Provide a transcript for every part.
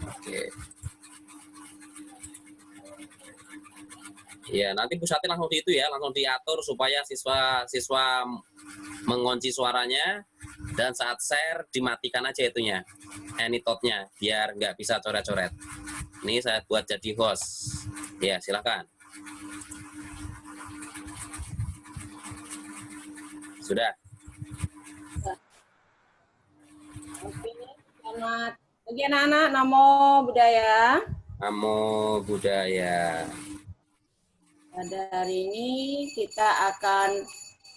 Oke. Ya, nanti pusatnya langsung di itu ya, langsung diatur supaya siswa mengunci suaranya, dan saat share dimatikan aja itunya, anytotnya, biar nggak bisa coret-coret. Ini saya buat jadi host. Ya, silakan. Sudah. Oke, selamat pagi anak-anak. Namo Buddhaya. Namo Buddhaya. Pada hari ini kita akan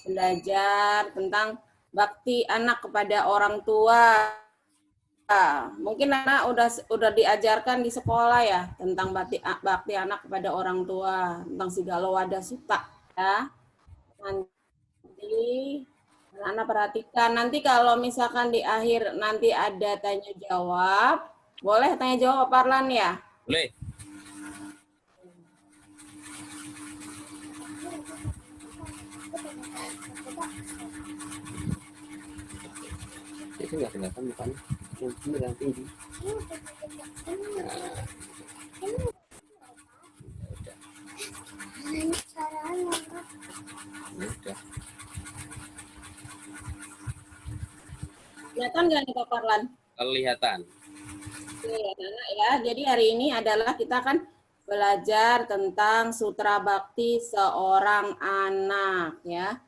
belajar tentang bakti anak kepada orang tua. Mungkin anak udah diajarkan di sekolah ya tentang bakti anak kepada orang tua, tentang Sigala Wada Sutta ya. Nanti anak perhatikan, nanti kalau misalkan di akhir nanti ada tanya jawab, boleh tanya jawab Parlan ya? Boleh. Itu nggak kelihatan mukanya, yang tinggi. Udah. Kelihatan nggak nih Pak Parlan? Kelihatan. Oke, anak ya. Jadi hari ini adalah kita akan belajar tentang sutra bakti seorang anak ya.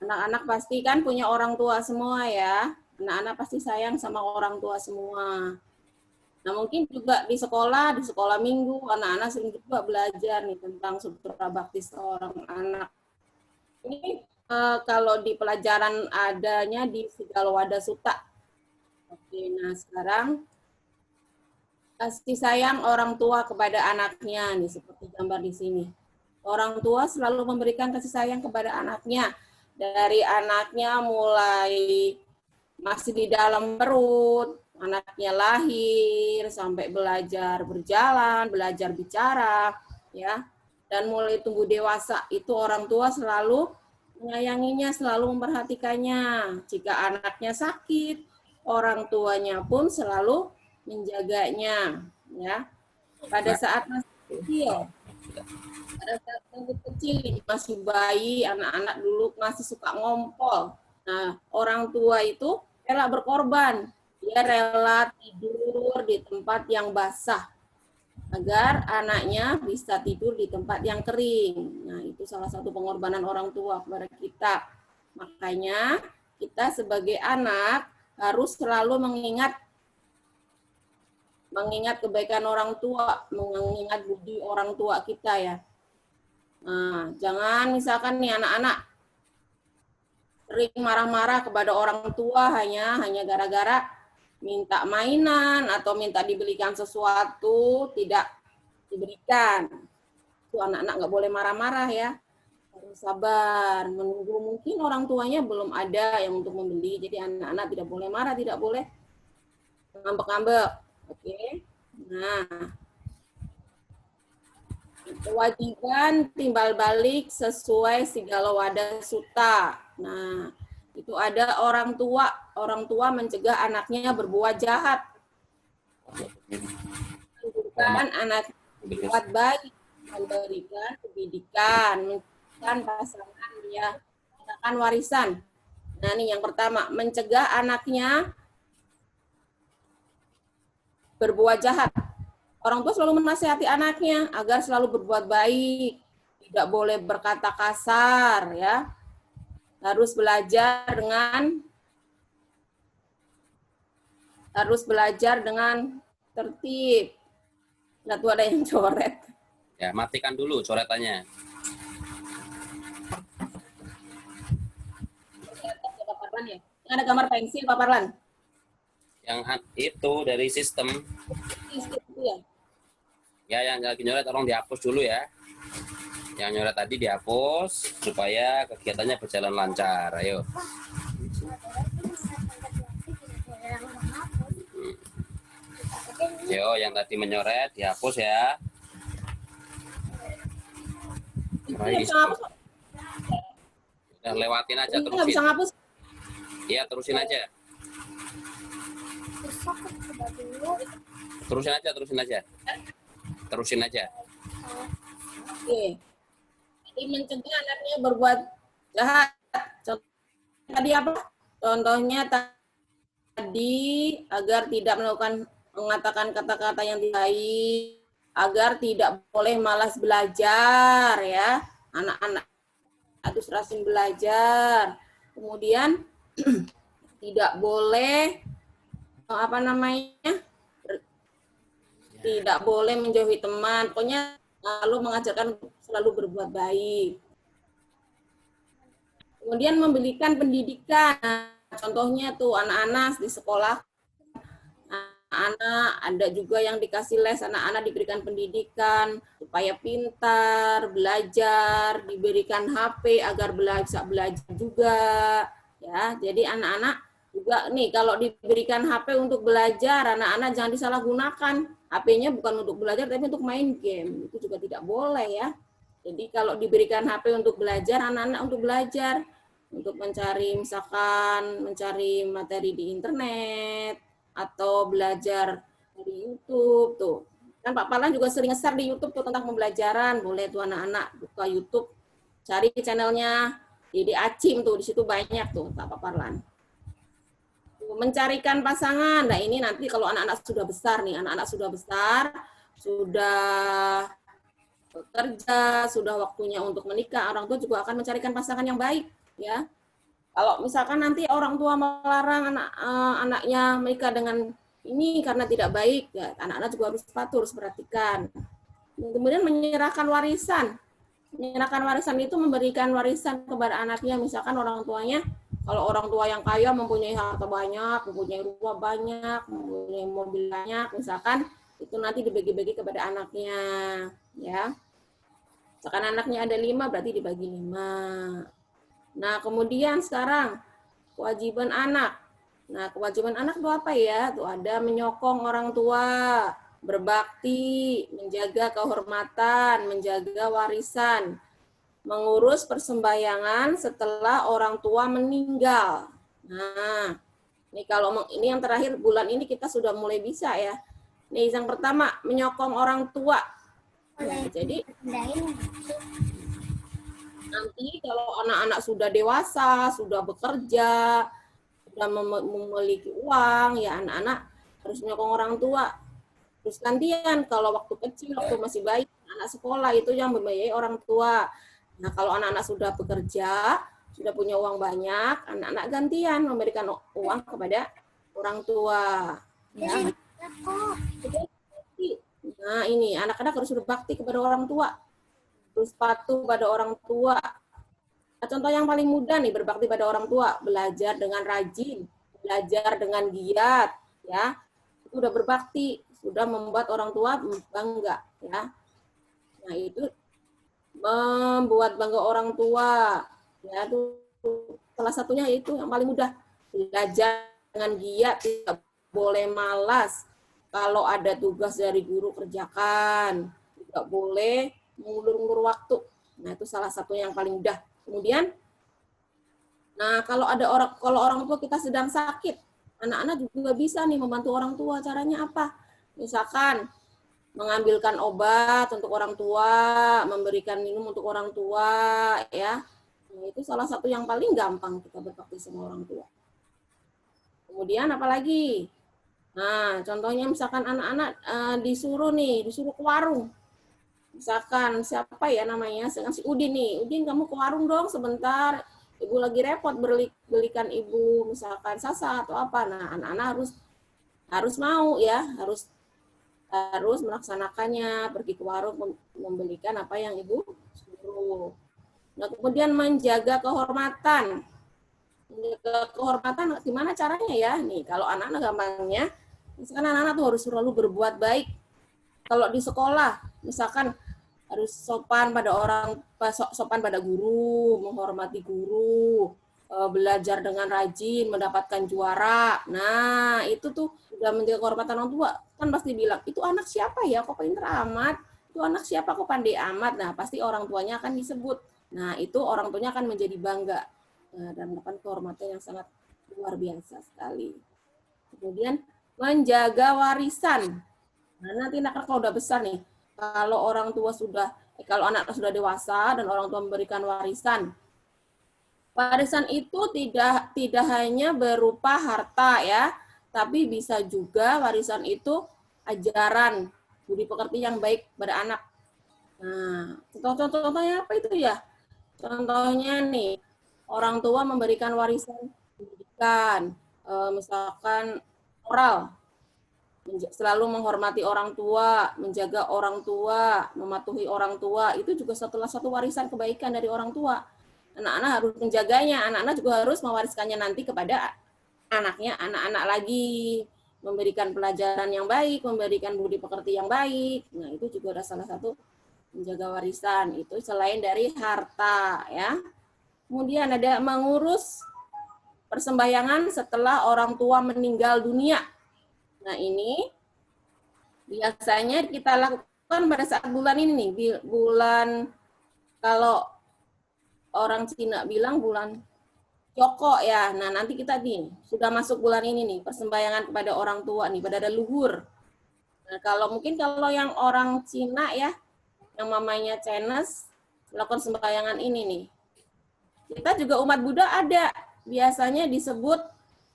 Anak-anak pasti kan punya orang tua semua ya. Anak-anak pasti sayang sama orang tua semua. Nah mungkin juga di sekolah minggu, anak-anak sering juga belajar nih tentang sutra bakti seorang anak. Ini kalau di pelajaran adanya di Sigala Wada Sutta. Oke, nah sekarang kasih sayang orang tua kepada anaknya nih seperti gambar di sini. Orang tua selalu memberikan kasih sayang kepada anaknya. Dari anaknya mulai masih di dalam perut, anaknya lahir sampai belajar berjalan, belajar bicara, ya. Dan mulai tumbuh dewasa itu orang tua selalu menyayanginya, selalu memperhatikannya. Jika anaknya sakit, orang tuanya pun selalu menjaganya, ya. Pada saat masih kecil, masih bayi, anak-anak dulu masih suka ngompol. Nah, orang tua itu rela berkorban. Dia rela tidur di tempat yang basah agar anaknya bisa tidur di tempat yang kering. Nah, itu salah satu pengorbanan orang tua kepada kita. Makanya kita sebagai anak harus selalu mengingat kebaikan orang tua, mengingat budi orang tua kita ya. Nah, jangan misalkan nih anak-anak sering marah-marah kepada orang tua hanya gara-gara minta mainan atau minta dibelikan sesuatu tidak diberikan. Itu anak-anak nggak boleh marah-marah ya. Harus sabar, menunggu mungkin orang tuanya belum ada yang untuk membeli. Jadi anak-anak tidak boleh marah, tidak boleh ngambek-ngambek. Oke. Nah, kewajiban timbal balik sesuai Sigala Wada Sutta. Nah, itu ada orang tua mencegah anaknya berbuat jahat. Menunjukkan anak berbuat baik, memberikan pendidikan, memberikan pasangan dia, menggunakan warisan. Nah, ini yang pertama, mencegah anaknya berbuat jahat. Orang tua selalu menasihati anaknya agar selalu berbuat baik, tidak boleh berkata kasar, ya. Harus belajar dengan tertib. Nggak tuh ada yang coret. Ya, matikan dulu coretannya. Yang ada gambar pensil, Pak Parlan? Yang itu dari sistem. Ya, yang lagi nyoret tolong dihapus dulu ya. Yang nyoret tadi dihapus supaya kegiatannya berjalan lancar. Ayo. Yo, yang tadi menyoret dihapus ya. Udah lewatin aja, terusin. Bisa ngapus? Iya, terusin aja. Terusin aja, terusin aja. Terusin aja. Oke. Jadi mencegah anaknya berbuat jahat. Tadi apa? Contohnya tadi agar tidak mengatakan kata-kata yang tidak baik, agar tidak boleh malas belajar ya. Anak-anak harus rajin belajar. Kemudian tidak boleh tidak boleh menjauhi teman. Pokoknya lalu mengajarkan selalu berbuat baik. Kemudian memberikan pendidikan. Contohnya tuh anak-anak di sekolah, anak ada juga yang dikasih les, anak-anak diberikan pendidikan supaya pintar, belajar, diberikan HP agar bisa belajar juga. Ya, jadi anak-anak juga nih kalau diberikan HP untuk belajar, anak-anak jangan disalahgunakan. HP-nya bukan untuk belajar tapi untuk main game. Itu juga tidak boleh ya. Jadi kalau diberikan HP untuk belajar, anak-anak untuk belajar, untuk mencari misalkan mencari materi di internet atau belajar dari YouTube tuh. Kan Pak Parlan juga sering nge-share di YouTube tuh tentang pembelajaran. Boleh tuh anak-anak buka YouTube, cari channelnya Dede Acim tuh, di situ banyak tuh Pak Parlan. Mencarikan pasangan. Nah, ini nanti kalau anak-anak sudah besar nih, anak-anak sudah besar, sudah bekerja, sudah waktunya untuk menikah, orang tua juga akan mencarikan pasangan yang baik, ya. Kalau misalkan nanti orang tua melarang anaknya menikah dengan ini karena tidak baik, ya anak-anak juga harus patuh, harus perhatikan. Kemudian menyerahkan warisan. Menyerahkan warisan itu memberikan warisan kepada anaknya, misalkan orang tuanya, kalau orang tua yang kaya mempunyai harta banyak, mempunyai rumah banyak, mempunyai mobil banyak, misalkan itu nanti dibagi-bagi kepada anaknya, ya. Misalkan anaknya ada 5, berarti dibagi 5. Nah, kemudian sekarang kewajiban anak. Nah, kewajiban anak itu apa ya? Tuh ada menyokong orang tua, berbakti, menjaga kehormatan, menjaga warisan, mengurus persembahyangan setelah orang tua meninggal. Nah, ini kalau ini yang terakhir bulan ini kita sudah mulai bisa ya. Nih yang pertama menyokong orang tua. Nah, jadi nanti kalau anak-anak sudah dewasa, sudah bekerja, sudah memiliki uang, ya anak-anak harus menyokong orang tua. Terus gantian kalau waktu kecil, waktu masih bayi, anak sekolah itu yang membiayai orang tua. Nah, kalau anak-anak sudah bekerja, sudah punya uang banyak, anak-anak gantian memberikan uang kepada orang tua. Ya. Nah, ini anak-anak harus berbakti kepada orang tua. Terus patuh pada orang tua. Nah, contoh yang paling mudah nih berbakti pada orang tua, belajar dengan rajin, belajar dengan giat, ya. Itu udah berbakti, sudah membuat orang tua bangga, ya. Nah, itu membuat bangga orang tua, ya. Itu salah satunya itu yang paling mudah, belajar dengan giat, tidak boleh malas. Kalau ada tugas dari guru kerjakan, tidak boleh mengulur-ulur waktu. Nah, itu salah satu yang paling mudah. Kemudian, nah kalau orang tua kita sedang sakit, anak-anak juga bisa nih membantu orang tua. Caranya apa? Misalkan mengambilkan obat untuk orang tua, memberikan minum untuk orang tua, ya. Nah, itu salah satu yang paling gampang kita berbakti sama orang tua. Kemudian apalagi? Nah, contohnya misalkan anak-anak disuruh ke warung. Misalkan siapa ya namanya, si Udin nih, Udin kamu ke warung dong sebentar, ibu lagi repot belikan ibu misalkan sasa atau apa. Nah, anak-anak harus mau ya, harus melaksanakannya, pergi ke warung membelikan apa yang ibu suruh. Nah, kemudian menjaga kehormatan. Menjaga kehormatan gimana caranya ya? Nih, kalau anak-anak gampangnya, misalkan anak-anak tuh harus selalu berbuat baik. Kalau di sekolah, misalkan harus sopan pada guru, menghormati guru, belajar dengan rajin, mendapatkan juara. Nah, itu tuh udah menjaga kehormatan orang tua. Kan pasti bilang, itu anak siapa ya? Kok pinter amat? Itu anak siapa? Kok pandai amat? Nah, pasti orang tuanya akan disebut. Nah, itu orang tuanya akan menjadi bangga dan mendapat kehormatan yang sangat luar biasa sekali. Kemudian menjaga warisan. Nah, nanti anak kalau udah besar nih, kalau orang tua sudah, kalau anak sudah dewasa dan orang tua memberikan warisan, warisan itu tidak hanya berupa harta ya, tapi bisa juga warisan itu ajaran budi pekerti yang baik pada anak. Nah, contoh-contohnya apa itu ya? Contohnya nih, orang tua memberikan warisan pendidikan, misalkan moral, selalu menghormati orang tua, menjaga orang tua, mematuhi orang tua, itu juga salah satu warisan kebaikan dari orang tua. Anak-anak harus menjaganya, anak-anak juga harus mewariskannya nanti kepada anaknya, anak-anak lagi, memberikan pelajaran yang baik, memberikan budi pekerti yang baik. Nah, itu juga adalah salah satu menjaga warisan. Itu selain dari harta ya. Kemudian ada mengurus persembahyangan setelah orang tua meninggal dunia. Nah, ini biasanya kita lakukan pada saat bulan ini nih, bulan kalau orang Cina bilang bulan Joko ya. Nah, nanti kita nih sudah masuk bulan ini nih, persembahyangan kepada orang tua nih, pada leluhur. Nah, kalau mungkin kalau yang orang Cina ya, yang mamanya Chinese, melakukan sembahyangan ini nih. Kita juga umat Buddha ada, biasanya disebut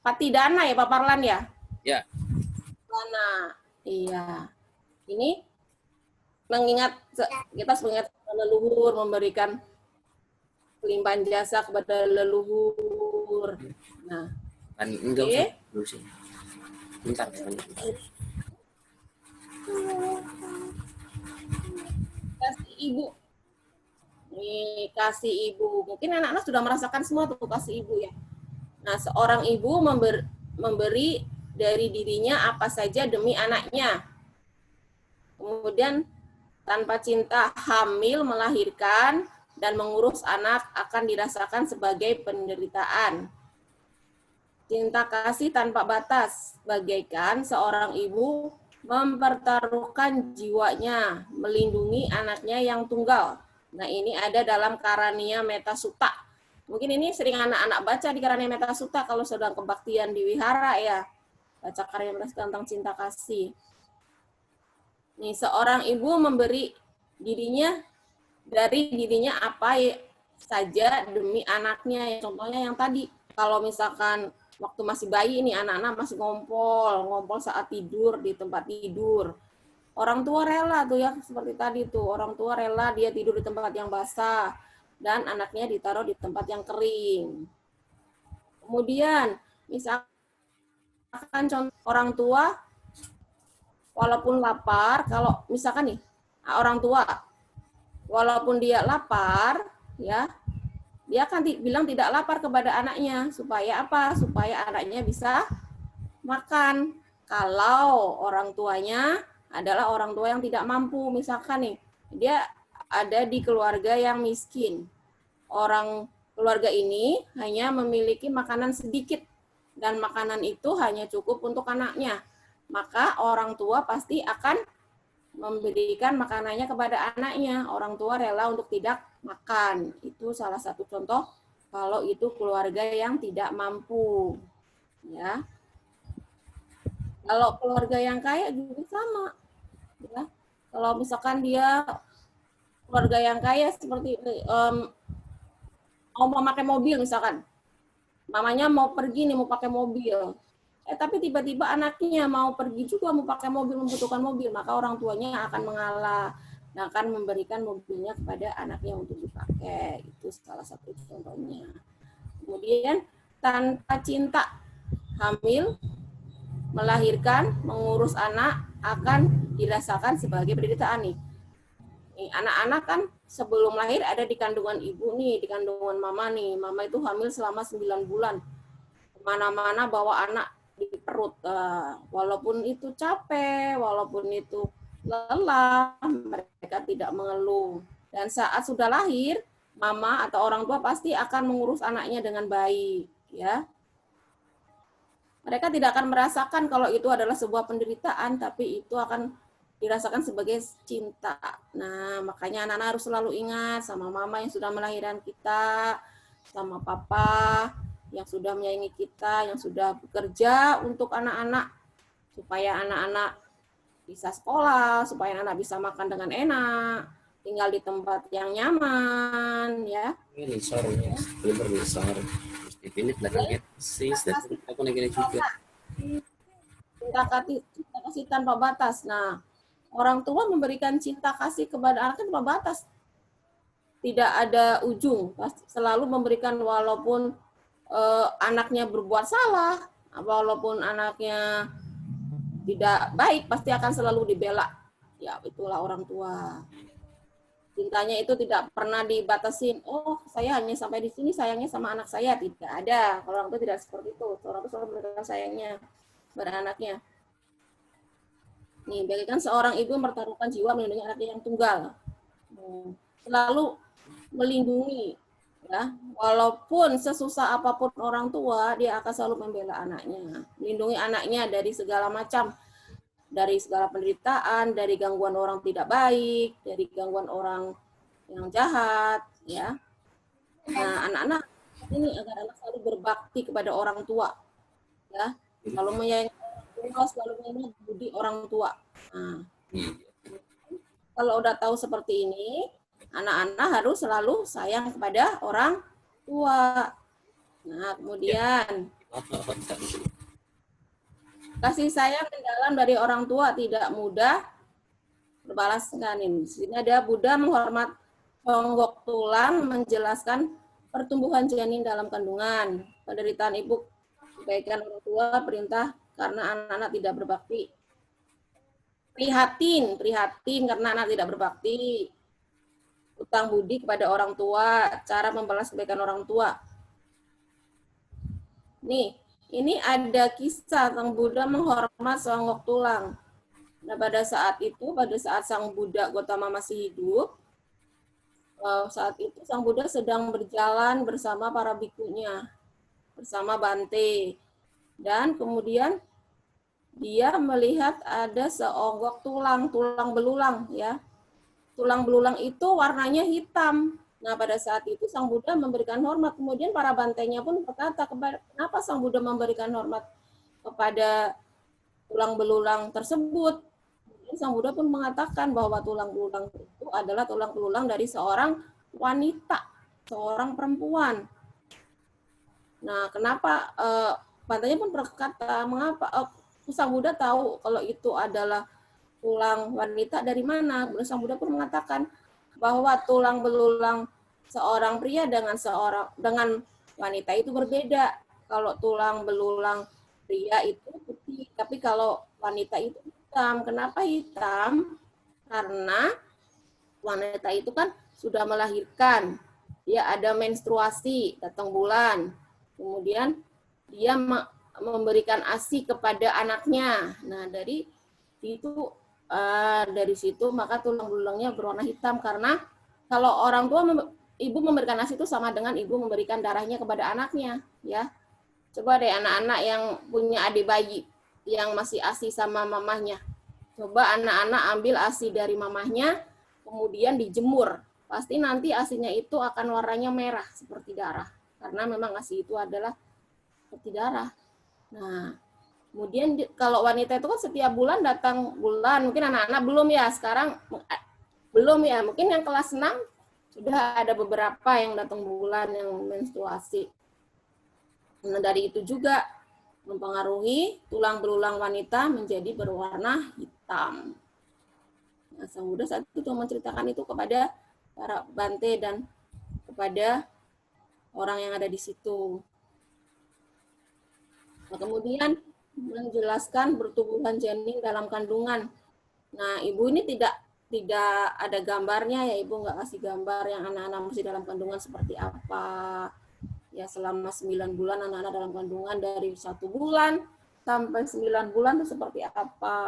patidana ya, Pak Parlan ya? Ya. Dana, iya. Ini mengingat, kita mengingat leluhur, memberikan pelimpahan jasa kepada leluhur. Nah, Enggak usah dulu sih. Bentar. kasih ibu. Nih, kasih ibu. Mungkin anak-anak sudah merasakan semua tuh kasih ibu ya. Nah, seorang ibu memberi dari dirinya apa saja demi anaknya. Kemudian tanpa cinta hamil, melahirkan, dan mengurus anak akan dirasakan sebagai penderitaan. Cinta kasih tanpa batas, bagaikan seorang ibu mempertaruhkan jiwanya, melindungi anaknya yang tunggal. Nah, ini ada dalam Karania Metta Sutta. Mungkin ini sering anak-anak baca di Karania Metta Sutta kalau sedang kebaktian di wihara ya. Baca Karania Metta Sutta tentang cinta kasih. Nih, seorang ibu memberi dirinya dari dirinya apa saja demi anaknya. Contohnya yang tadi, kalau misalkan waktu masih bayi ini anak-anak masih ngompol saat tidur di tempat tidur. Orang tua rela tuh ya, seperti tadi tuh, orang tua rela dia tidur di tempat yang basah dan anaknya ditaruh di tempat yang kering. Kemudian, misalkan contoh orang tua walaupun lapar, kalau misalkan nih orang tua walaupun dia lapar ya, dia akan bilang tidak lapar kepada anaknya supaya apa? Supaya anaknya bisa makan. Kalau orang tuanya adalah orang tua yang tidak mampu, misalkan nih, dia ada di keluarga yang miskin. Orang keluarga ini hanya memiliki makanan sedikit dan makanan itu hanya cukup untuk anaknya. Maka orang tua pasti akan memberikan makanannya kepada anaknya. Orang tua rela untuk tidak makan. Itu salah satu contoh kalau itu keluarga yang tidak mampu. Ya. Kalau keluarga yang kaya juga sama. Ya. Kalau misalkan dia keluarga yang kaya seperti mau memakai mobil misalkan. Mamanya mau pergi nih mau pakai mobil. Tapi tiba-tiba anaknya mau pergi juga mau pakai mobil, membutuhkan mobil, maka orang tuanya akan mengalah dan akan memberikan mobilnya kepada anaknya untuk dipakai. Itu salah satu contohnya. Kemudian tanpa cinta, hamil, melahirkan, mengurus anak akan dirasakan sebagai penderitaan nih. Anak-anak kan sebelum lahir ada di kandungan ibu nih, di kandungan mama nih. Mama itu hamil selama 9 bulan. Kemana-mana bawa anak di perut, walaupun itu capek, walaupun itu lelah, mereka tidak mengeluh. Dan saat sudah lahir, mama atau orang tua pasti akan mengurus anaknya dengan baik, ya. Mereka tidak akan merasakan kalau itu adalah sebuah penderitaan, tapi itu akan dirasakan sebagai cinta. Nah, makanya anak-anak harus selalu ingat sama mama yang sudah melahirkan kita, sama papa yang sudah menyayangi kita, yang sudah bekerja untuk anak-anak, supaya anak-anak bisa sekolah, supaya anak bisa makan dengan enak, tinggal di tempat yang nyaman, ya. Ini sorry, bener sorry. Terus dipilih belakang sih, dan aku gini juga. Cinta kasih tanpa batas. Nah, orang tua memberikan cinta kasih kepada anaknya tanpa batas. Tidak ada ujung, pasti selalu memberikan walaupun anaknya berbuat salah, walaupun anaknya tidak baik, pasti akan selalu dibela. Ya, itulah orang tua. Cintanya itu tidak pernah dibatasin. Oh, saya hanya sampai di sini sayangnya sama anak saya. Tidak ada. Kalau orang tua tidak seperti itu. Orang tua selalu memberikan sayangnya pada anaknya. Nih, bagaikan seorang ibu mempertaruhkan jiwa melindungi anaknya yang tunggal. Selalu melindungi, ya, walaupun sesusah apapun orang tua, dia akan selalu membela anaknya, melindungi anaknya dari segala macam, dari segala penderitaan, dari gangguan orang tidak baik, dari gangguan orang yang jahat, ya. Nah, anak-anak ini agar anak selalu berbakti kepada orang tua, ya, selalu menyayangi orang tua, selalu menyayangi budi orang tua. Nah, kalau udah tahu seperti ini, anak-anak harus selalu sayang kepada orang tua. Nah, kemudian kasih sayang mendalam dari orang tua tidak mudah berbalaskan. Di sini ada Buddha menghormat Songgok Tulang menjelaskan pertumbuhan janin dalam kandungan, penderitaan ibu, kebaikan orang tua, perintah karena anak-anak tidak berbakti. Prihatin karena anak tidak berbakti. Utang budi kepada orang tua, cara membalas kebaikan orang tua. Nih, ini ada kisah Sang Buddha menghormat Songgok Tulang. Nah, pada saat Sang Buddha Gotama masih hidup, saat itu Sang Buddha sedang berjalan bersama para bikunya, bersama Bante. Dan kemudian dia melihat ada seonggok tulang belulang, ya. Tulang belulang itu warnanya hitam. Nah, pada saat itu Sang Buddha memberikan hormat. Kemudian para bantainya pun berkata, kenapa Sang Buddha memberikan hormat kepada tulang belulang tersebut? Kemudian Sang Buddha pun mengatakan bahwa tulang belulang itu adalah tulang belulang dari seorang wanita, seorang perempuan. Nah, kenapa bantainya pun berkata, mengapa Sang Buddha tahu kalau itu adalah tulang wanita dari mana? Sang Buddha pun mengatakan bahwa tulang belulang seorang pria dengan wanita itu berbeda. Kalau tulang belulang pria itu putih, tapi kalau wanita itu hitam. Kenapa hitam? Karena wanita itu kan sudah melahirkan. Dia ada menstruasi, datang bulan. Kemudian dia memberikan ASI kepada anaknya. Nah, dari situ maka tulang belulangnya berwarna hitam, karena kalau orang tua ibu memberikan ASI itu sama dengan ibu memberikan darahnya kepada anaknya, ya. Coba deh anak-anak yang punya adik bayi yang masih ASI sama mamahnya. Coba anak-anak ambil ASI dari mamahnya, kemudian dijemur. Pasti nanti ASInya itu akan warnanya merah seperti darah, karena memang ASI itu adalah seperti darah. Nah, kemudian kalau wanita itu kan setiap bulan datang bulan, mungkin anak-anak belum ya, sekarang belum ya, mungkin yang kelas 6 sudah ada beberapa yang datang bulan yang menstruasi. Nah, dari itu juga mempengaruhi tulang belulang wanita menjadi berwarna hitam. Nah, Sang Buddha saat itu menceritakan itu kepada para bante dan kepada orang yang ada di situ. Nah, kemudian menjelaskan pertumbuhan janin dalam kandungan. Nah, ibu ini tidak ada gambarnya ya, ibu nggak kasih gambar yang anak-anak masih dalam kandungan seperti apa. Ya, selama 9 bulan anak-anak dalam kandungan, dari 1 bulan sampai 9 bulan itu seperti apa.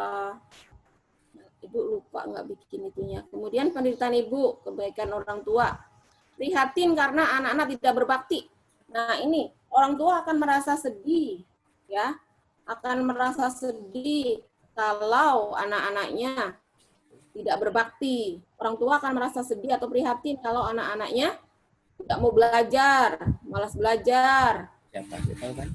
Nah, ibu lupa nggak bikin itunya. Kemudian penderitaan ibu, kebaikan orang tua. Prihatin karena anak-anak tidak berbakti. Nah, ini orang tua akan merasa sedih, ya. Akan merasa sedih kalau anak-anaknya tidak berbakti. Orang tua akan merasa sedih atau prihatin kalau anak-anaknya tidak mau belajar, malas belajar. Siapa tahu kan?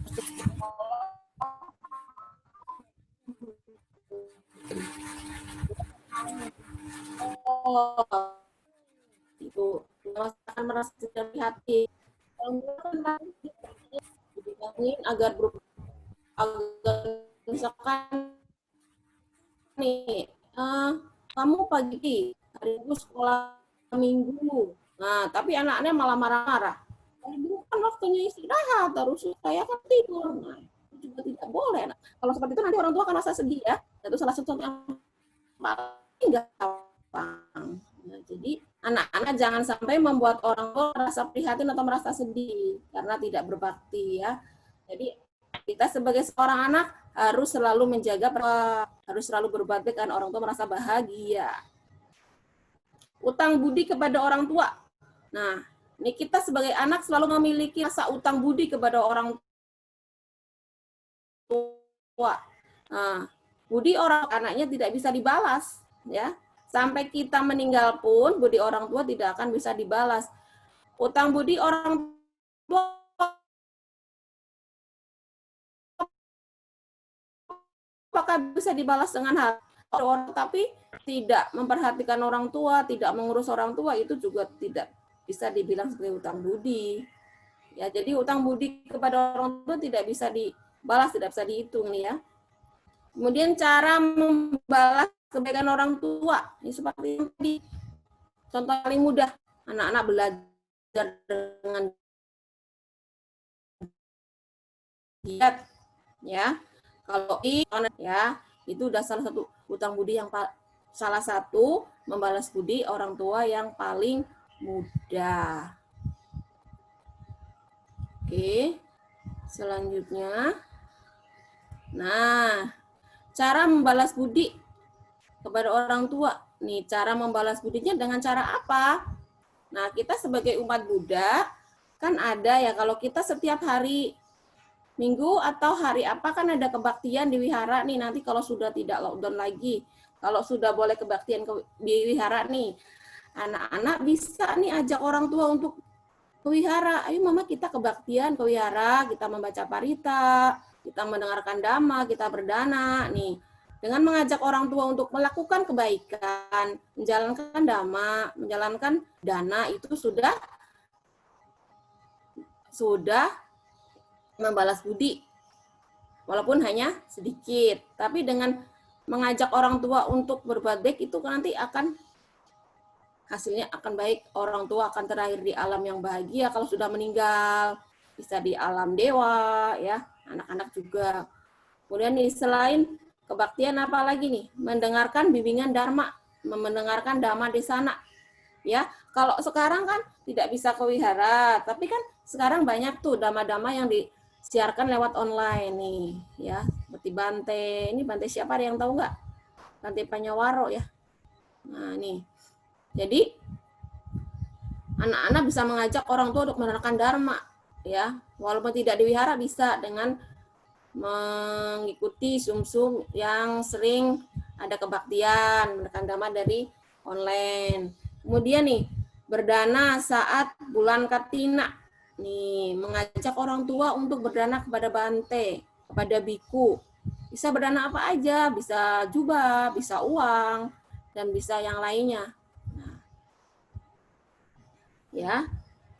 Itu akan merasa tidak hati. Orang tua kan dibilangin agar misalkan nih, kamu pagi hari itu sekolah minggu. Nah, tapi anaknya malah marah-marah. Hari minggu kan waktunya istirahat, harus saya kan tidur. Nah, itu juga tidak boleh. Nah, kalau seperti itu nanti orang tua akan rasa sedih ya. Itu salah satu yang paling gampang. Nah, jadi anak-anak jangan sampai membuat orang tua merasa prihatin atau merasa sedih karena tidak berbakti ya. Jadi kita sebagai seorang anak harus selalu menjaga, harus selalu berbuat baik karena orang tua merasa bahagia. Utang budi kepada orang tua. Nah, ini kita sebagai anak selalu memiliki rasa utang budi kepada orang tua. Nah, budi orang anaknya tidak bisa dibalas, ya. Sampai kita meninggal pun budi orang tua tidak akan bisa dibalas. Utang budi orang tua apakah bisa dibalas dengan hal orang, tapi tidak memperhatikan orang tua, tidak mengurus orang tua, itu juga tidak bisa dibilang sebagai utang budi. Ya, jadi utang budi kepada orang tua tidak bisa dibalas, tidak bisa dihitung nih ya. Kemudian cara membalas kebaikan orang tua, ini seperti yang tadi. Contoh paling mudah, anak-anak belajar dengan giat, ya. Kalau ya, itu udah salah satu utang budi yang salah satu membalas budi orang tua yang paling mudah. Oke, selanjutnya. Nah, cara membalas budi kepada orang tua. Nih, cara membalas budinya dengan cara apa? Nah, kita sebagai umat Buddha, kan ada ya, kalau kita setiap hari Minggu atau hari apa kan ada kebaktian di wihara nih, nanti kalau sudah tidak lockdown lagi, kalau sudah boleh kebaktian di wihara nih, anak-anak bisa nih ajak orang tua untuk ke wihara. Ayo mama kita kebaktian ke wihara, kita membaca parita, kita mendengarkan dhamma, kita berdana nih. Dengan mengajak orang tua untuk melakukan kebaikan, menjalankan dhamma, menjalankan dana, itu sudah membalas budi, walaupun hanya sedikit. Tapi dengan mengajak orang tua untuk berbuat baik itu nanti akan hasilnya akan baik. Orang tua akan terakhir di alam yang bahagia kalau sudah meninggal, bisa di alam dewa, ya, anak-anak juga. Kemudian nih, selain kebaktian apa lagi nih? Mendengarkan bimbingan dharma, mendengarkan dhamma desana. Ya, kalau sekarang kan tidak bisa ke wihara, tapi kan sekarang banyak tuh dhamma-dhamma yang disiarkan lewat online nih, ya, seperti Bante. Ini Bante siapa, ada yang tahu nggak? Bante Panyawaro ya. Nah, nih. Jadi anak-anak bisa mengajak orang tua untuk menerapkan dharma, ya, walaupun tidak di wihara bisa dengan mengikuti sum-sum yang sering ada kebaktian, menerapkan dharma dari online. Kemudian nih, berdana saat bulan Katina. Nih, mengajak orang tua untuk berdana kepada Bante, kepada biku. Bisa berdana apa aja, bisa jubah, bisa uang, dan bisa yang lainnya. Nah, ya.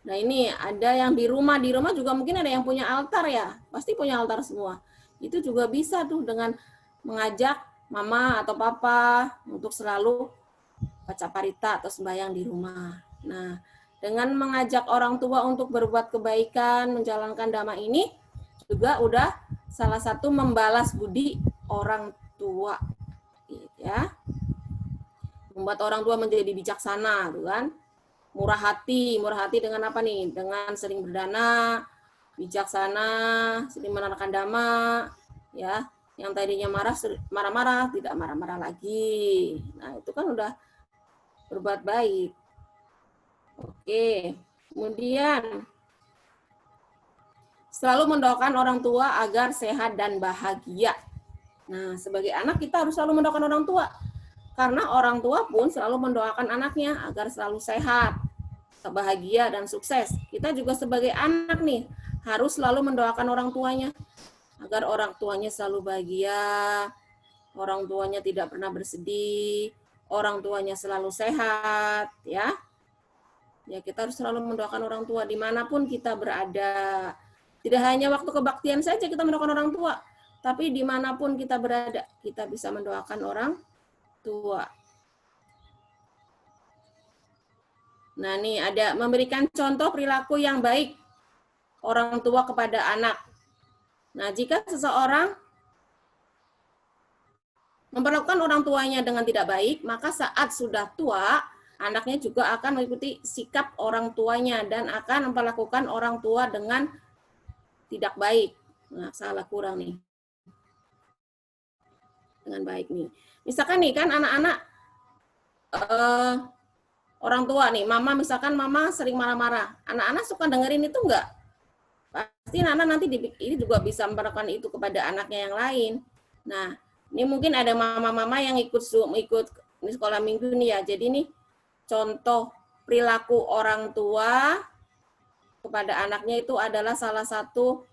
Nah, ini ada yang di rumah juga mungkin ada yang punya altar ya. Pasti punya altar semua. Itu juga bisa tuh dengan mengajak mama atau papa untuk selalu baca parita atau sembahyang di rumah. Nah, dengan mengajak orang tua untuk berbuat kebaikan, menjalankan dhamma ini juga udah salah satu membalas budi orang tua, ya. Membuat orang tua menjadi bijaksana, tuh kan. Murah hati dengan apa nih? Dengan sering berdana, bijaksana, sering menerangkan dhamma, ya. Yang tadinya marah-marah tidak marah-marah lagi. Nah, itu kan udah berbuat baik. Oke, kemudian selalu mendoakan orang tua agar sehat dan bahagia. Nah, sebagai anak kita harus selalu mendoakan orang tua. Karena orang tua pun selalu mendoakan anaknya agar selalu sehat, bahagia, dan sukses. Kita juga sebagai anak nih, harus selalu mendoakan orang tuanya agar orang tuanya selalu bahagia, orang tuanya tidak pernah bersedih, orang tuanya selalu sehat, ya. Ya, kita harus selalu mendoakan orang tua dimanapun kita berada. Tidak hanya waktu kebaktian saja kita mendoakan orang tua, tapi dimanapun kita berada, kita bisa mendoakan orang tua. Nah, nih ada memberikan contoh perilaku yang baik orang tua kepada anak. Nah, jika seseorang memperlakukan orang tuanya dengan tidak baik, maka saat sudah tua, anaknya juga akan mengikuti sikap orang tuanya dan akan memperlakukan orang tua dengan tidak baik. Nah, salah kurang nih. Dengan baik nih. Misalkan nih kan anak-anak orang tua nih, mama misalkan mama sering marah-marah. Anak-anak suka dengerin itu enggak? Pasti anak nanti ini juga bisa memperlakukan itu kepada anaknya yang lain. Nah, ini mungkin ada mama-mama yang ikut ini sekolah minggu nih ya. Jadi nih contoh perilaku orang tua kepada anaknya itu adalah salah satu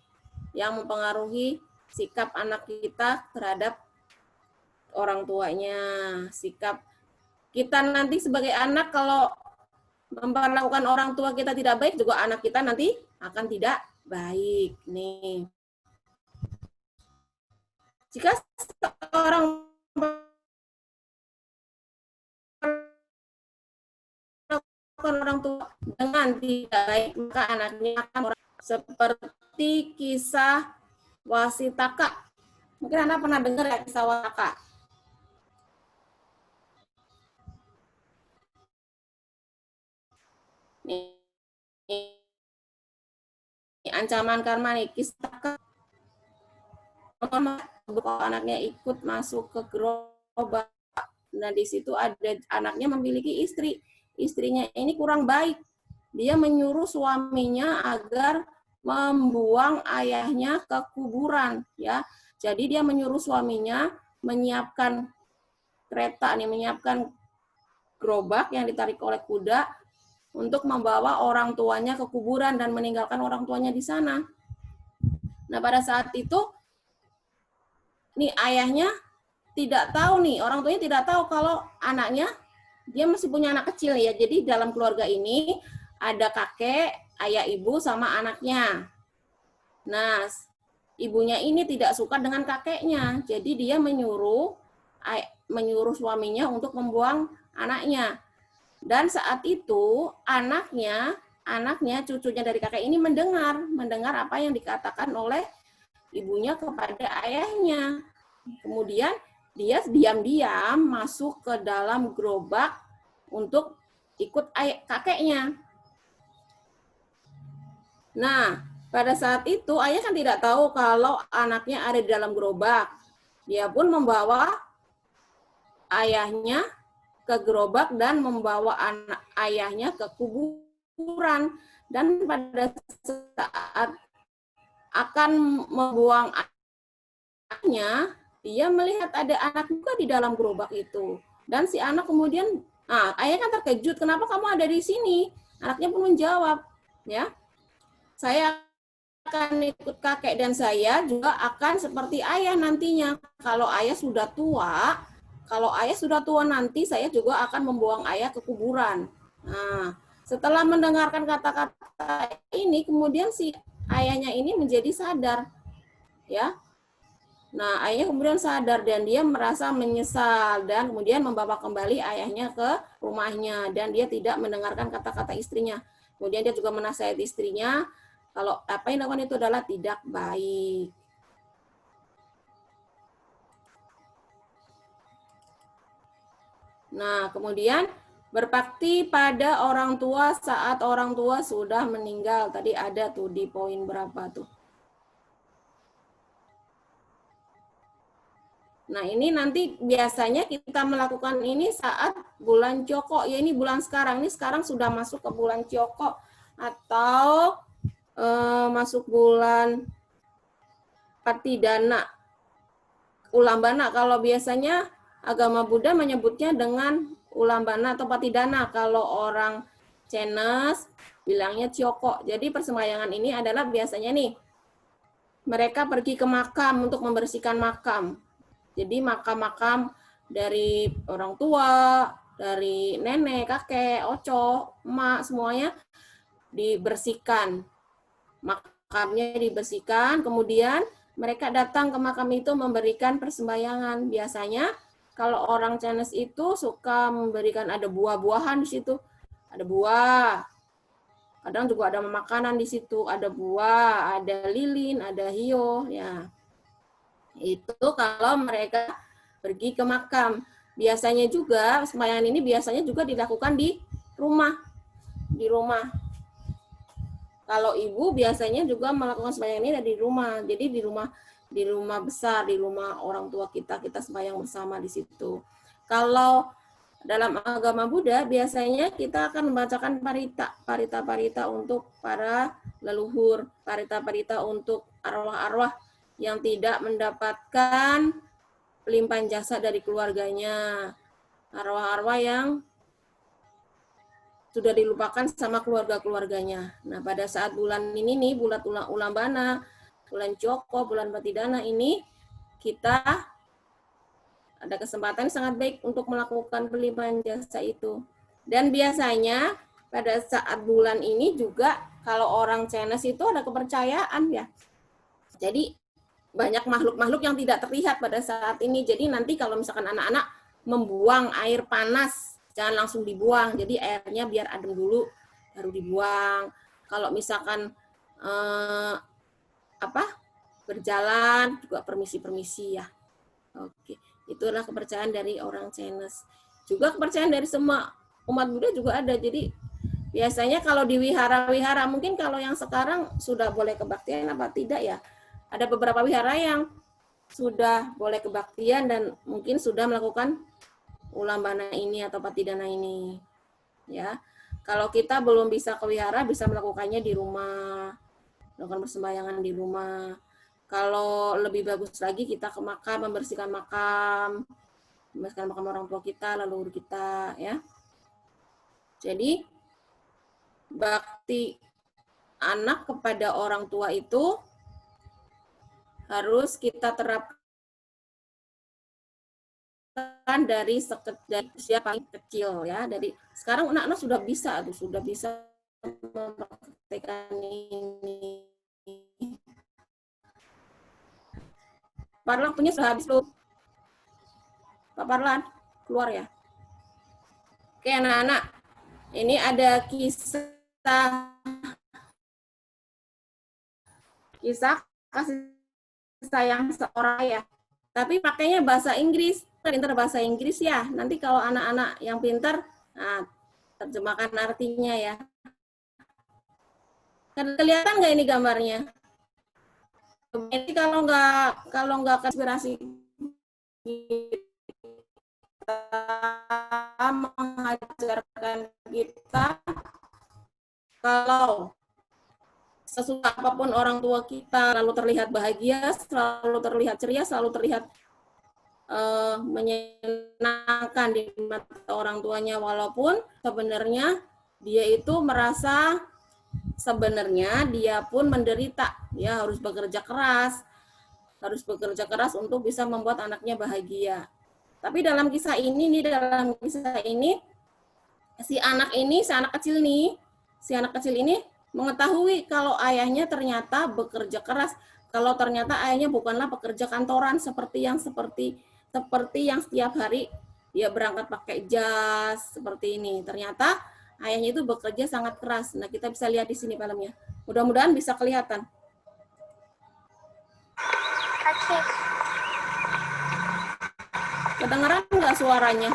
yang mempengaruhi sikap anak kita terhadap orang tuanya. Sikap kita nanti sebagai anak kalau memperlakukan orang tua kita tidak baik, juga anak kita nanti akan tidak baik. Nih. Jika seorang orang tua dengan tidak baik, maka anaknya akan seperti kisah Wasitaka. Mungkin Anda pernah dengar ya kisah Wasitaka. Ini ancaman karma nih, kisah anaknya ikut masuk ke gerobak. Nah, di situ ada anaknya memiliki istri. Istrinya ini kurang baik. Dia menyuruh suaminya agar membuang ayahnya ke kuburan, ya. Jadi dia menyuruh suaminya menyiapkan kereta nih, menyiapkan gerobak yang ditarik oleh kuda untuk membawa orang tuanya ke kuburan dan meninggalkan orang tuanya di sana. Nah, pada saat itu nih ayahnya tidak tahu nih, orang tuanya tidak tahu kalau anaknya dia masih punya anak kecil ya. Jadi dalam keluarga ini ada kakek, ayah, ibu sama anaknya. Nah, ibunya ini tidak suka dengan kakeknya. Jadi dia menyuruh suaminya untuk membuang anaknya. Dan saat itu anaknya cucunya dari kakek ini mendengar apa yang dikatakan oleh ibunya kepada ayahnya. Kemudian dia diam-diam masuk ke dalam gerobak untuk ikut kakeknya. Nah, pada saat itu ayah kan tidak tahu kalau anaknya ada di dalam gerobak. Dia pun membawa ayahnya ke gerobak dan membawa ayahnya ke kuburan. Dan pada saat akan membuang anaknya, dia melihat ada anak juga di dalam gerobak itu. Dan si anak kemudian, ayah kan terkejut, kenapa kamu ada di sini? Anaknya pun menjawab, ya, saya akan ikut kakek dan saya juga akan seperti ayah nantinya. Kalau ayah sudah tua nanti saya juga akan membuang ayah ke kuburan. Nah, setelah mendengarkan kata-kata ini, kemudian si ayahnya ini menjadi sadar, ya. Nah, ayah kemudian sadar dan dia merasa menyesal dan kemudian membawa kembali ayahnya ke rumahnya dan dia tidak mendengarkan kata-kata istrinya. Kemudian dia juga menasihati istrinya kalau apa yang dilakukan itu adalah tidak baik. Nah, kemudian berbakti pada orang tua saat orang tua sudah meninggal. Tadi ada tuh di poin berapa tuh? Nah, ini nanti biasanya kita melakukan ini saat bulan Joko. Ya, ini bulan sekarang. Ini sekarang sudah masuk ke bulan Joko atau masuk bulan Patidana. Ulambana. Kalau biasanya agama Buddha menyebutnya dengan Ulambana atau Patidana. Kalau orang Chinese bilangnya Joko. Jadi persembahyangan ini adalah biasanya nih mereka pergi ke makam untuk membersihkan makam. Jadi makam-makam dari orang tua, dari nenek, kakek, oco, emak, semuanya dibersihkan. Makamnya dibersihkan, kemudian mereka datang ke makam itu memberikan persembahyangan. Biasanya kalau orang Chinese itu suka memberikan ada buah-buahan di situ. Ada buah. Kadang juga ada makanan di situ, ada buah, ada lilin, ada hio, ya. Itu kalau mereka pergi ke makam. Biasanya juga sembahyang ini biasanya juga dilakukan di rumah. Di rumah. Kalau ibu biasanya juga melakukan sembahyang ini di rumah. Jadi di rumah besar, di rumah orang tua kita sembahyang bersama di situ. Kalau dalam agama Buddha biasanya kita akan membacakan parita untuk para leluhur, parita untuk arwah-arwah yang tidak mendapatkan limpahan jasa dari keluarganya, arwah-arwah yang sudah dilupakan sama keluarga-keluarganya. Nah, pada saat bulan ini nih, bulan Ulambana, bulan Joko, bulan Batidana ini, kita ada kesempatan sangat baik untuk melakukan pelimpahan jasa itu. Dan biasanya pada saat bulan ini juga, kalau orang Chinese itu ada kepercayaan ya. Jadi banyak makhluk-makhluk yang tidak terlihat pada saat ini. Jadi nanti kalau misalkan anak-anak membuang air panas, jangan langsung dibuang. Jadi airnya biar adem dulu, baru dibuang. Kalau misalkan berjalan juga permisi-permisi ya. Oke, itulah kepercayaan dari orang Chinese. Juga kepercayaan dari semua umat Buddha juga ada. Jadi biasanya kalau di wihara-wihara, mungkin kalau yang sekarang sudah boleh kebaktian apa tidak ya. Ada beberapa wihara yang sudah boleh kebaktian dan mungkin sudah melakukan ulambana ini atau patidana ini. Ya. Kalau kita belum bisa ke wihara, bisa melakukannya di rumah. Melakukan persembahyangan di rumah. Kalau lebih bagus lagi kita ke makam, membersihkan makam orang tua kita, leluhur kita, ya. Jadi bakti anak kepada orang tua itu harus kita terapkan dari usia paling kecil ya. Dari sekarang anak-anak sudah bisa mempraktekkan ini. Parlan punya sudah habis belum? Pak Parlan, keluar ya. Oke anak-anak, ini ada kisah kasih sayang seorang ya. Tapi pakainya bahasa Inggris, pintar bahasa Inggris ya. Nanti kalau anak-anak yang pintar, nah, terjemahkan artinya ya. Kelihatan nggak ini gambarnya? Jadi kalau nggak konspirasi kita mengajarkan kita kalau sesuka apapun orang tua kita selalu terlihat bahagia, selalu terlihat ceria, selalu terlihat menyenangkan di mata orang tuanya, walaupun sebenarnya dia itu merasa sebenarnya dia pun menderita, dia harus bekerja keras untuk bisa membuat anaknya bahagia. Tapi dalam kisah ini si anak kecil ini mengetahui kalau ayahnya ternyata bekerja keras, kalau ternyata ayahnya bukanlah pekerja kantoran seperti yang setiap hari dia berangkat pakai jas seperti ini. Ternyata ayahnya itu bekerja sangat keras. Nah, kita bisa lihat di sini filmnya. Mudah-mudahan bisa kelihatan. Oke. Kedengeran nggak suaranya?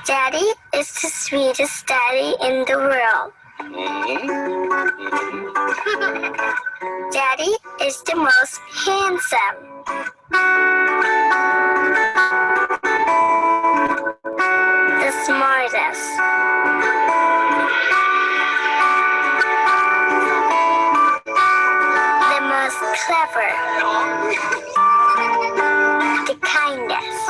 Daddy is the sweetest daddy in the world. Daddy is the most handsome. The smartest. The most clever. The kindest.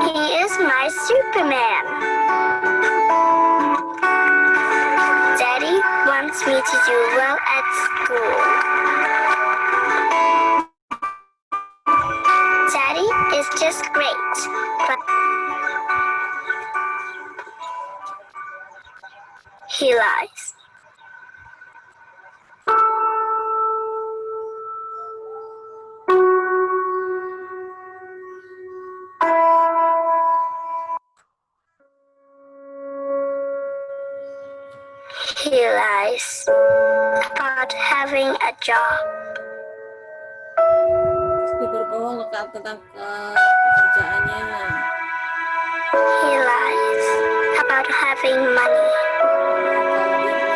He is my Superman. Daddy wants me to do well at school. just great. But he lies. He lies about having a job. Dia berbohong tentang pekerjaannya. He lies about having money. Kalau dia punya uang banyak.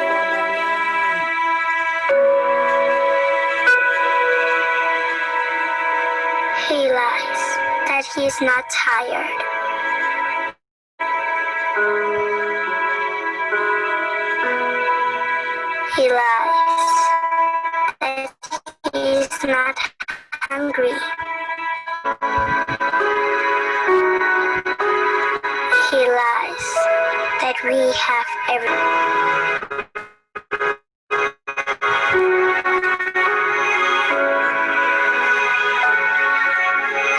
He lies that he's not tired. He lies that he's not hungry. He lies that we have everything.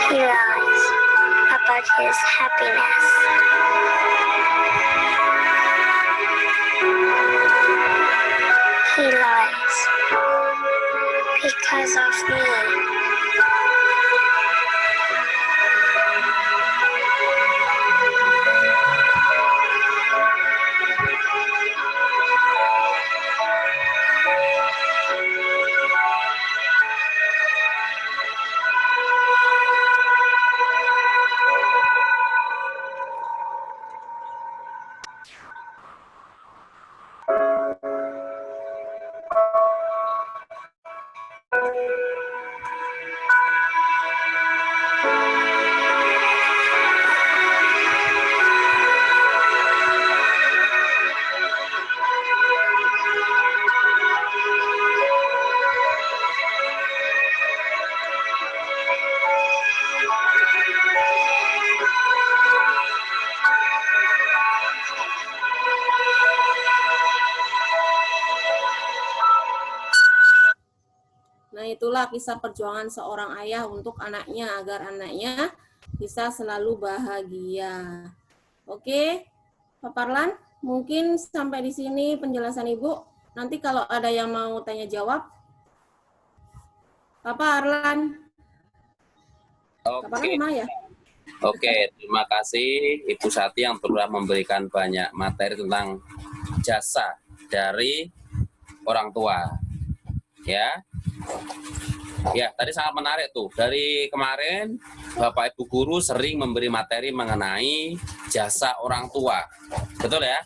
He lies about his happiness. He lies because of me. Nah, itulah kisah perjuangan seorang ayah untuk anaknya agar anaknya bisa selalu bahagia. Oke, Pak Parlan, mungkin sampai di sini penjelasan Ibu. Nanti kalau ada yang mau tanya jawab, Pak Parlan. Pak Parlan Oke. mana ya? Oke, terima kasih Ibu Sati yang telah memberikan banyak materi tentang jasa dari orang tua. Ya. Ya, tadi sangat menarik tuh. Dari kemarin Bapak Ibu guru sering memberi materi mengenai jasa orang tua. Betul ya?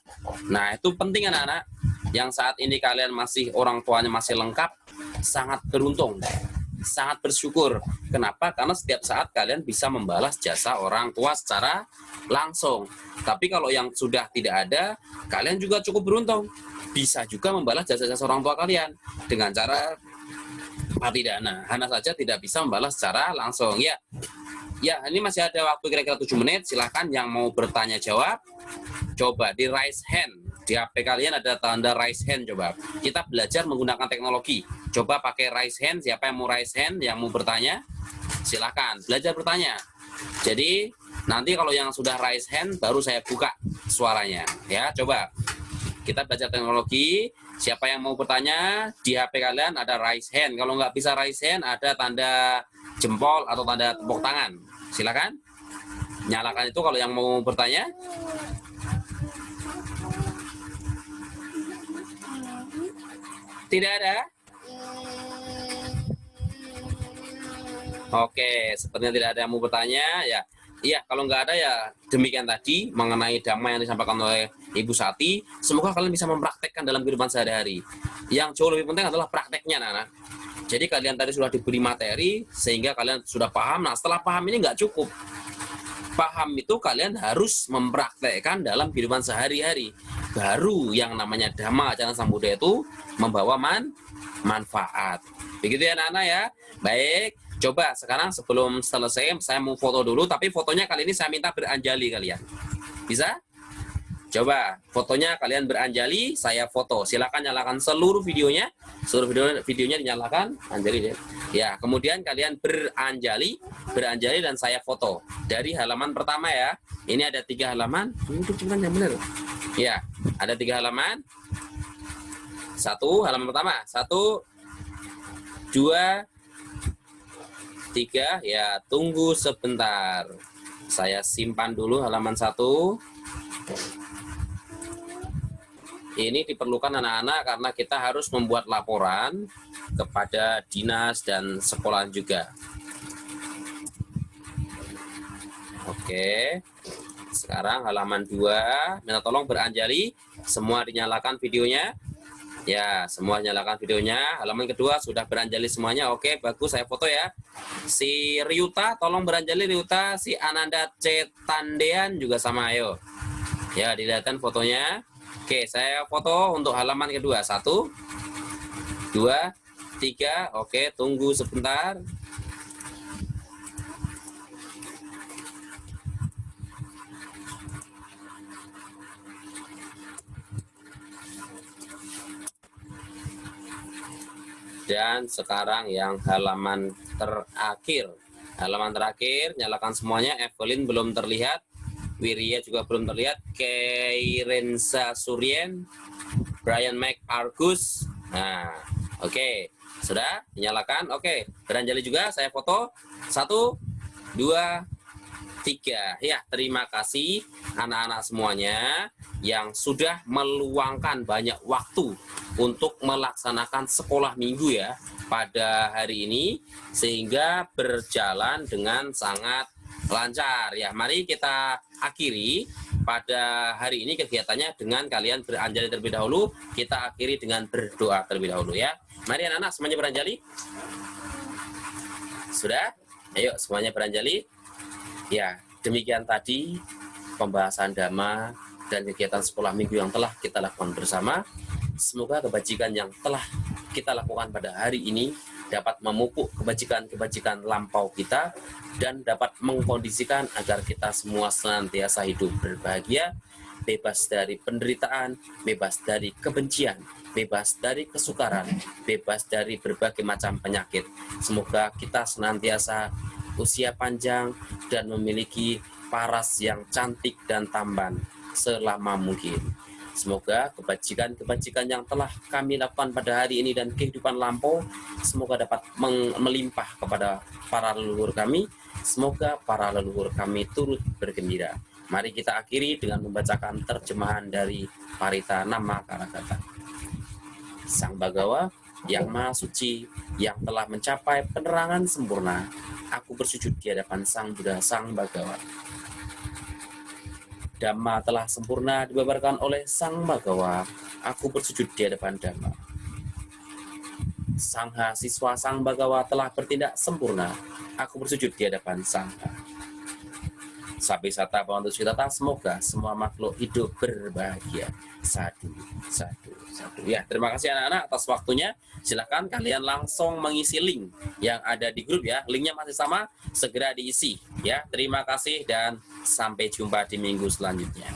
Nah, itu penting anak-anak. Yang saat ini kalian masih orang tuanya masih lengkap, sangat beruntung. Sangat bersyukur. Kenapa? Karena setiap saat kalian bisa membalas jasa orang tua secara langsung. Tapi kalau yang sudah tidak ada, kalian juga cukup beruntung. Bisa juga membalas jasa-jasa orang tua kalian dengan cara mati dana. Hana saja tidak bisa membalas secara langsung. Ya, ini masih ada waktu kira-kira 7 menit. Silahkan yang mau bertanya jawab. Coba di raise hand. Di HP kalian ada tanda raise hand, coba. Kita belajar menggunakan teknologi. Coba pakai raise hand, siapa yang mau raise hand, yang mau bertanya, silakan. Belajar bertanya. Jadi, nanti kalau yang sudah raise hand, baru saya buka suaranya. Ya, coba. Kita belajar teknologi, siapa yang mau bertanya, di HP kalian ada raise hand. Kalau nggak bisa raise hand, ada tanda jempol atau tanda tepuk tangan. Silakan. Nyalakan itu kalau yang mau bertanya. Tidak ada? Oke, sepertinya tidak ada yang mau bertanya. Ya, iya, kalau nggak ada ya demikian tadi mengenai dhamma yang disampaikan oleh Ibu Sati. Semoga kalian bisa mempraktekkan dalam kehidupan sehari-hari. Yang jauh lebih penting adalah prakteknya, Nana. Jadi kalian tadi sudah diberi materi sehingga kalian sudah paham. Nah, setelah paham ini nggak cukup. Paham itu kalian harus mempraktekkan dalam kehidupan sehari-hari. Baru yang namanya Dhamma Ajaran Sang Buddha itu membawa manfaat. Begitu ya anak-anak ya. Baik, coba sekarang sebelum selesai saya mau foto dulu, tapi fotonya kali ini saya minta beranjali kalian. Bisa? Coba fotonya kalian beranjali, saya foto. Silakan nyalakan seluruh videonya. Seluruh videonya dinyalakan, anjali deh. Ya, kemudian kalian beranjali dan saya foto. dari halaman pertama ya. Ini ada 3 halaman. Itu cuma yang benar. Ya, ada 3 halaman. 1 halaman pertama. 1, 2, 3. Ya, tunggu sebentar. Saya simpan dulu halaman 1. Ini diperlukan anak-anak karena kita harus membuat laporan kepada dinas dan sekolah juga. Oke. Sekarang halaman 2. Minta tolong beranjali. Semua dinyalakan videonya. Ya, semua nyalakan videonya. Halaman kedua sudah beranjali semuanya. Oke, bagus. Saya foto ya. Si Ryuta, tolong beranjali Ryuta. Si Ananda Cetandean juga sama, ayo. Ya, dilihatkan fotonya. Oke, saya foto untuk halaman kedua. 1, 2, 3. Oke, tunggu sebentar. Dan sekarang yang halaman terakhir. Halaman terakhir, nyalakan semuanya. Evelyn belum terlihat. Wirya juga belum terlihat. Keirensa Suryen. Brian McArgus. Nah, oke. Sudah dinyalakan. Oke, beranjali juga. Saya foto. 1, 2, 3. Ya, terima kasih anak-anak semuanya yang sudah meluangkan banyak waktu untuk melaksanakan sekolah minggu ya pada hari ini sehingga berjalan dengan sangat lancar ya. Mari kita akhiri pada hari ini kegiatannya dengan kalian beranjali terlebih dahulu. Kita akhiri dengan berdoa terlebih dahulu ya. Mari anak-anak semuanya beranjali. Sudah? Ayo semuanya beranjali. Ya, demikian tadi pembahasan Dhamma dan kegiatan sekolah minggu yang telah kita lakukan bersama. Semoga kebajikan yang telah kita lakukan pada hari ini dapat memupuk kebajikan-kebajikan lampau kita dan dapat mengkondisikan agar kita semua senantiasa hidup berbahagia, bebas dari penderitaan, bebas dari kebencian, bebas dari kesukaran, bebas dari berbagai macam penyakit. Semoga kita senantiasa usia panjang dan memiliki paras yang cantik dan tampan selama mungkin. Semoga kebajikan-kebajikan yang telah kami lakukan pada hari ini dan kehidupan lampau semoga dapat melimpah kepada para leluhur kami. Semoga para leluhur kami turut bergembira. Mari kita akhiri dengan membacakan terjemahan dari Parita Nama Karagata. Sang Bagawa yang Maha Suci, yang telah mencapai penerangan sempurna, aku bersujud di hadapan Sang Buddha, Sang Bagawa. Dhamma telah sempurna dibabarkan oleh Sang Bagawa, aku bersujud di hadapan Dhamma. Sangha siswa Sang Bagawa telah bertindak sempurna, aku bersujud di hadapan Sangha. Sabi Sata Bhavantu Sukhita, semoga semua makhluk hidup berbahagia. Sadu, sadu, sadu. Ya, terima kasih anak-anak atas waktunya. Silakan kalian langsung mengisi link yang ada di grup ya. Linknya masih sama, segera diisi ya. Terima kasih dan sampai jumpa di minggu selanjutnya.